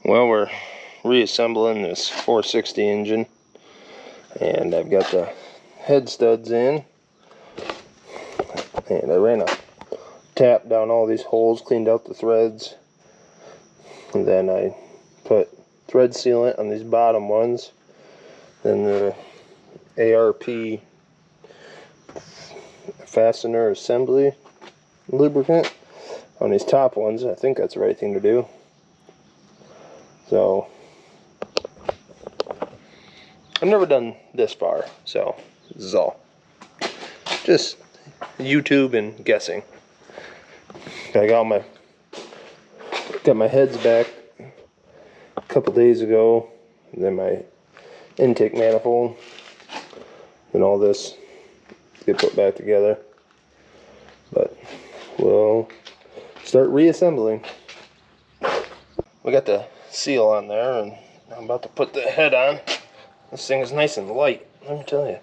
Well, we're reassembling this 460 engine, and I've got the head studs in, and I ran a tap down all these holes, cleaned out the threads, and then I put thread sealant on these bottom ones, then the ARP fastener assembly lubricant on these top ones. I think that's the right thing to do. So I've never done this far, so this is all just YouTube and guessing. I got my heads back a couple days ago, and then my intake manifold, and all this get put back together. But we'll start reassembling. We got the seal on there, and I'm about to put the head on. This thing is nice and light, let me tell you.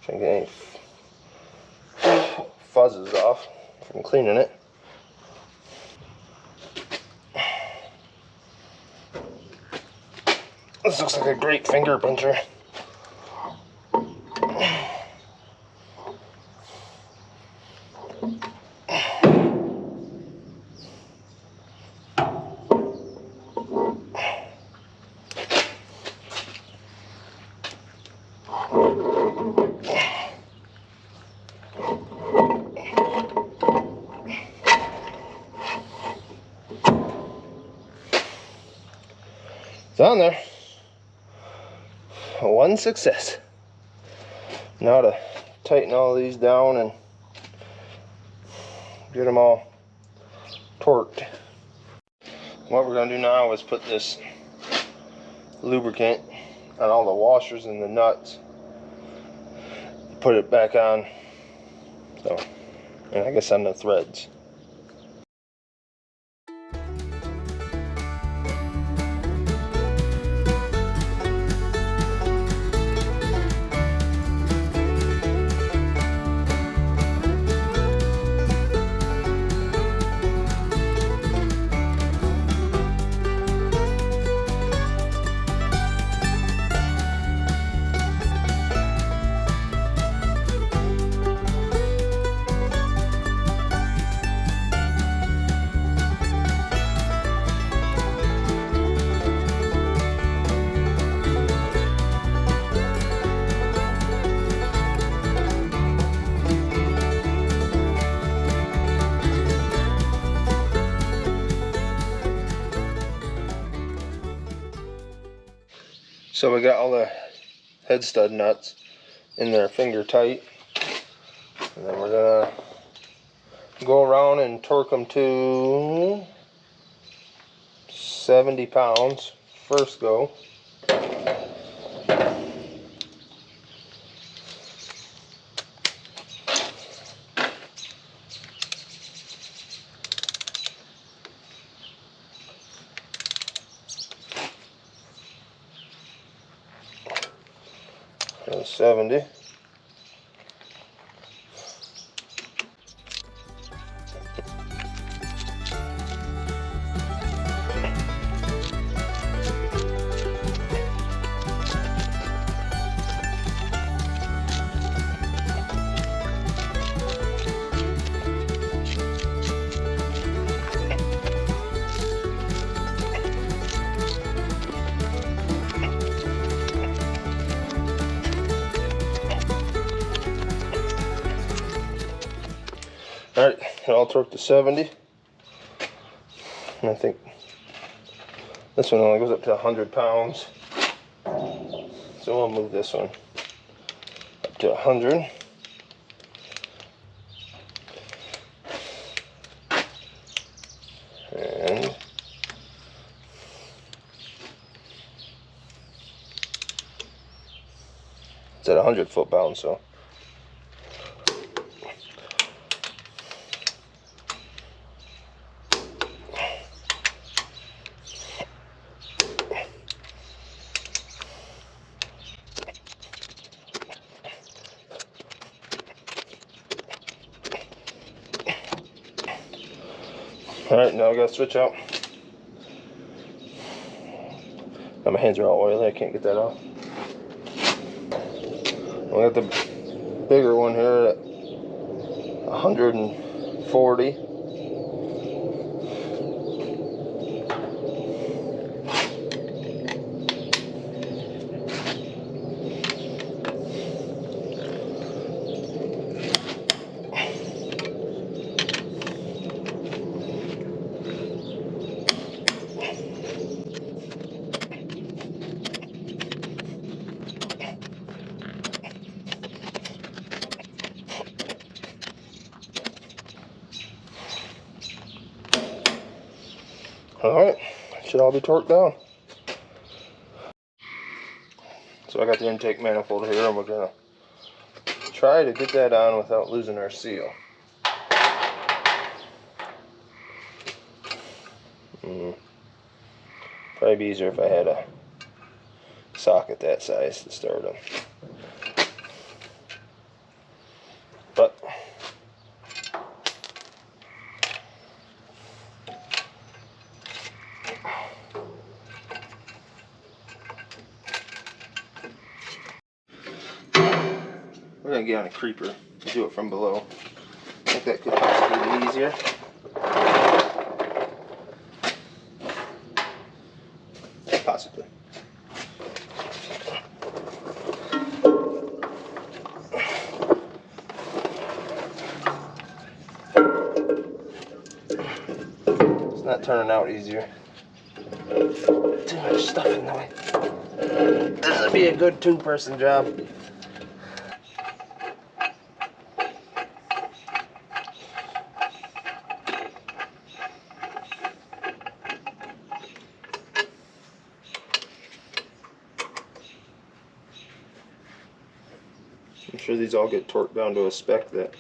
Trying to get any fuzzes off from cleaning it. This looks like a great finger pincher. It's on there. One success. Now to tighten all these down and get them all torqued. What we're going to do now is put this lubricant on all the washers and the nuts. Put it back on. So, and I guess on the threads. So we got all the head stud nuts in there finger tight, and then we're gonna go around and torque them to 70 pounds first go. And 70. Alright, it all torqued to 70. And I think this one only goes up to 100 pounds. So we'll move this one up to 100. And it's at 100 foot-pounds, so. Alright, now I gotta switch out. Now my hands are all oily, I can't get that off. We got the bigger one here at 140. Alright, should all be torqued down. So I got the intake manifold here, and we're gonna try to get that on without losing our seal. Probably be easier if I had a socket that size to start them. But we're gonna get on a creeper and do it from below. I think that could possibly be easier. Possibly. It's not turning out easier. Too much stuff in the way. This would be a good two-person job. I'm sure these all get torqued down to a spec that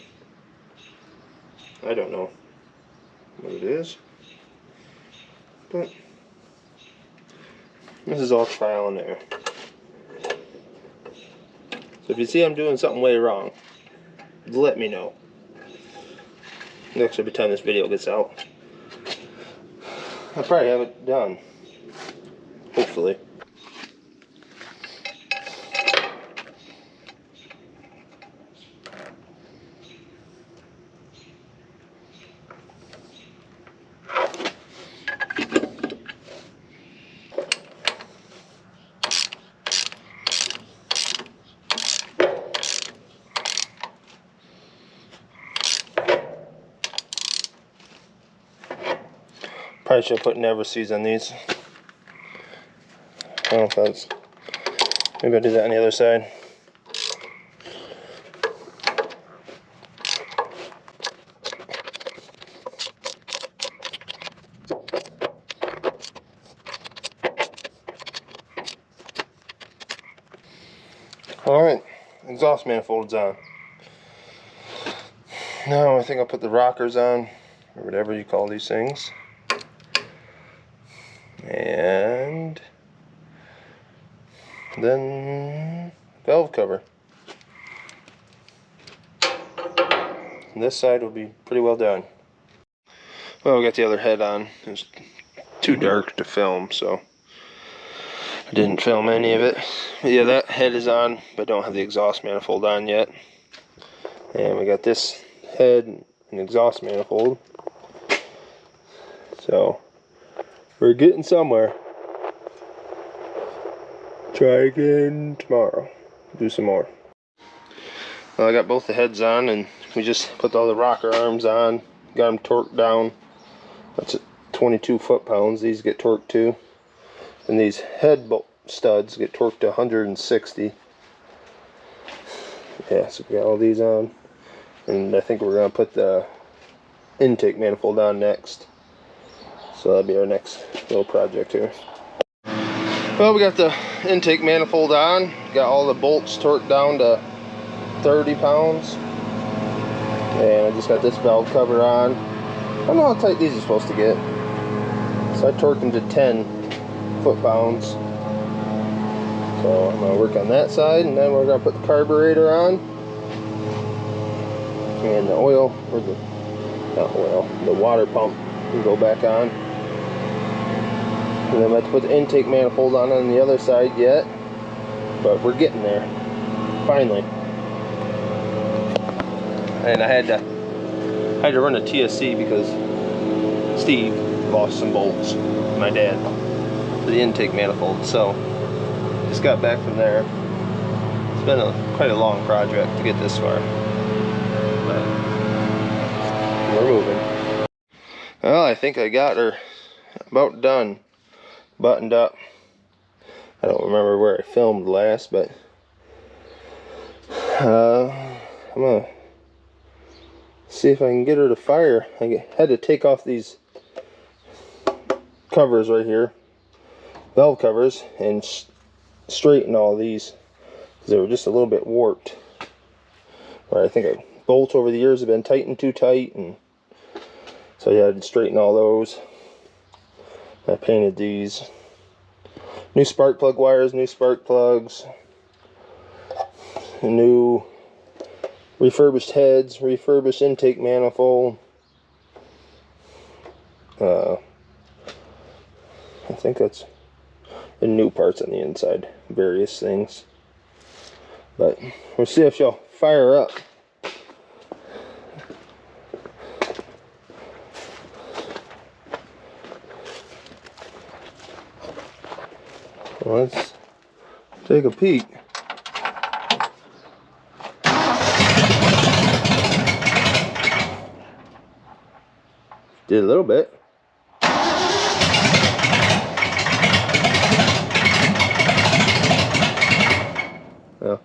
I don't know what it is, but this is all trial and error. So if you see I'm doing something way wrong, let me know. Next, every time this video gets out, I'll probably have it done. Hopefully. Probably should have put never sees on these. I don't know if that's. Maybe I'll do that on the other side. Alright, exhaust manifold's on. Now I think I'll put the rockers on, or whatever you call these things. And then valve cover. And this side will be pretty well done. Well, we got the other head on. It's too dark to film, so I didn't film any of it. But yeah, that head is on, but don't have the exhaust manifold on yet. And we got this head and exhaust manifold. So we're getting somewhere. Try again tomorrow. Do some more. Well, I got both the heads on, and we just put all the rocker arms on. Got them torqued down. That's at 22 foot-pounds. These get torqued too. And these head bolt studs get torqued to 160. Yeah, so we got all these on. And I think we're going to put the intake manifold on next. So that'll be our next little project here. Well, we got the intake manifold on. Got all the bolts torqued down to 30 pounds. And I just got this valve cover on. I don't know how tight these are supposed to get. So I torqued them to 10 foot-pounds. So I'm going to work on that side, and then we're going to put the carburetor on. And the oil, or the, not oil, the water pump and go back on. And then I have to put the intake manifold on the other side yet, but we're getting there, finally. And I had to run a TSC because Steve lost some bolts, my dad, for the intake manifold. So just got back from there. It's been quite a long project to get this far, but we're moving. Well, I think I got her about done, buttoned up. I don't remember where I filmed last, but I'm gonna see if I can get her to fire. I had to take off these covers right here, valve covers, and straighten all these because they were just a little bit warped. Or I think bolts over the years have been tightened too tight, and so yeah, I had to straighten all those. I painted these. New spark plug wires, new spark plugs, new refurbished heads, refurbished intake manifold. I think that's the new parts on the inside, various things. But we'll see if she'll fire up. Let's take a peek. Did a little bit. Well,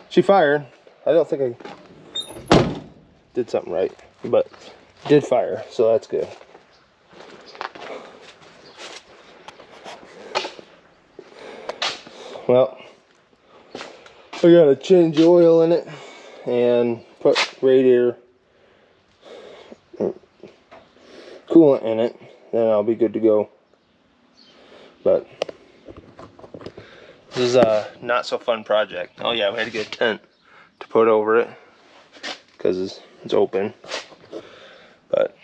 she fired. I don't think I did something right, but did fire, so that's good. Well, I gotta change the oil in it and put radiator coolant in it, then I'll be good to go. But this is a not so fun project. Oh yeah, we had to get a tent to put over it because it's open. But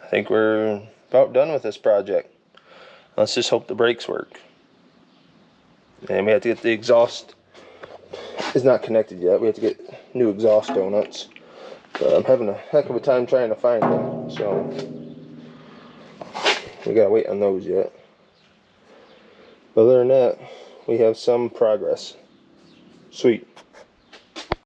I think we're about done with this project. Let's just hope the brakes work. And we have to get the exhaust. It's not connected yet. We have to get new exhaust donuts. But I'm having a heck of a time trying to find them, so we gotta wait on those yet. Other than that, we have some progress. Sweet.